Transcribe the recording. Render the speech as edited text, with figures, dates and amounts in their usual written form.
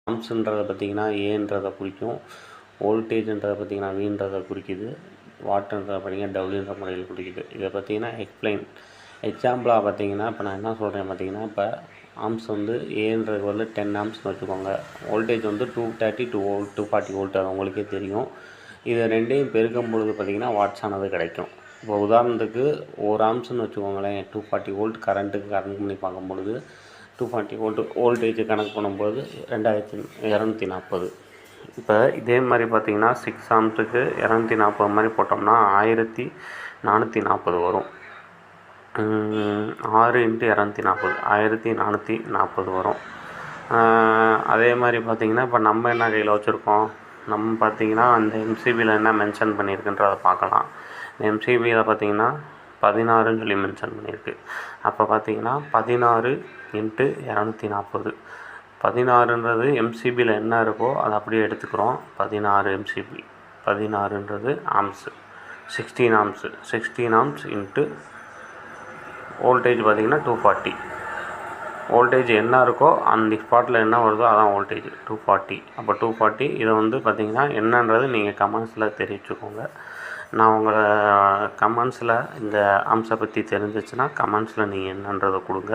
ஆம்ஸ்ன்றதை பார்த்திங்கன்னா ஏன்றதை குறிக்கும், வோல்டேஜ்ன்றதை பார்த்திங்கன்னா வீன்றதை குறிக்குது, வாட்ன்றதை பார்த்திங்கன்னா டபிள்யூன்ற முறையில் குறிக்குது. இதை பார்த்திங்கன்னா எக்ஸாம்பிளாக பார்த்திங்கன்னா இப்போ நான் என்ன சொல்கிறேன் பார்த்திங்கன்னா, இப்போ ஆம்ஸ் வந்து ஏன்றது வந்து 10 ஆம்ஸ்னு வச்சுக்கோங்க. வோல்டேஜ் வந்து 230 240 வோல்ட், அது உங்களுக்கே தெரியும். இதை ரெண்டையும் பெருக்கும் பொழுது பார்த்திங்கன்னா வாட்ஸ் ஆனது கிடைக்கும். இப்போ உதாரணத்துக்கு 1 ஆம்ஸ்னு வச்சுக்கோங்களேன், 240 வோல்ட் கரண்ட்டுக்கு கனெக்ட் பண்ணி பார்க்கும்பொழுது 240 வோல்ட் வோல்டேஜ் கனெக்ட் பண்ணும்போது 2240. இப்போ இதே மாதிரி பார்த்திங்கன்னா 6 ஆம்ஸுக்கு 240 மாதிரி போட்டோம்னா 1440 வரும். 6 × 240 1440 வரும். அதே மாதிரி பார்த்திங்கன்னா இப்போ நம்ம என்ன கையில் வச்சுருக்கோம், நம்ம பார்த்திங்கன்னா அந்த எம்சிபியில் என்ன மென்ஷன் பண்ணியிருக்குன்றதை பார்க்கலாம். இந்த எம்சிபியில் பார்த்திங்கன்னா 16ன்னு சொல்லி மென்ஷன் பண்ணியிருக்கு. அப்போ பார்த்திங்கன்னா 16 × 240. 16ன்றது எம்சிபியில் என்ன இருக்கோ அதை அப்படியே எடுத்துக்கிறோம். 16 எம்சிபி, 16ன்றது amps, 16 amps, 16 amps into voltage பார்த்திங்கன்னா 240. வோல்டேஜ் என்ன இருக்கோ அந்த ஸ்பாட்டில் என்ன வருதோ அதான் வோல்டேஜ் 240. அப்போ 240 இதை வந்து பார்த்திங்கன்னா என்னன்றது நீங்கள் கமெண்ட்ஸில் தெரிவிச்சுக்கோங்க. நான் உங்களை கமெண்ட்ஸில் இந்த ஆம்ஸை பற்றி தெரிஞ்சிச்சுன்னா கமெண்ட்ஸில் நீங்கள் என்னன்றதை கொடுங்க.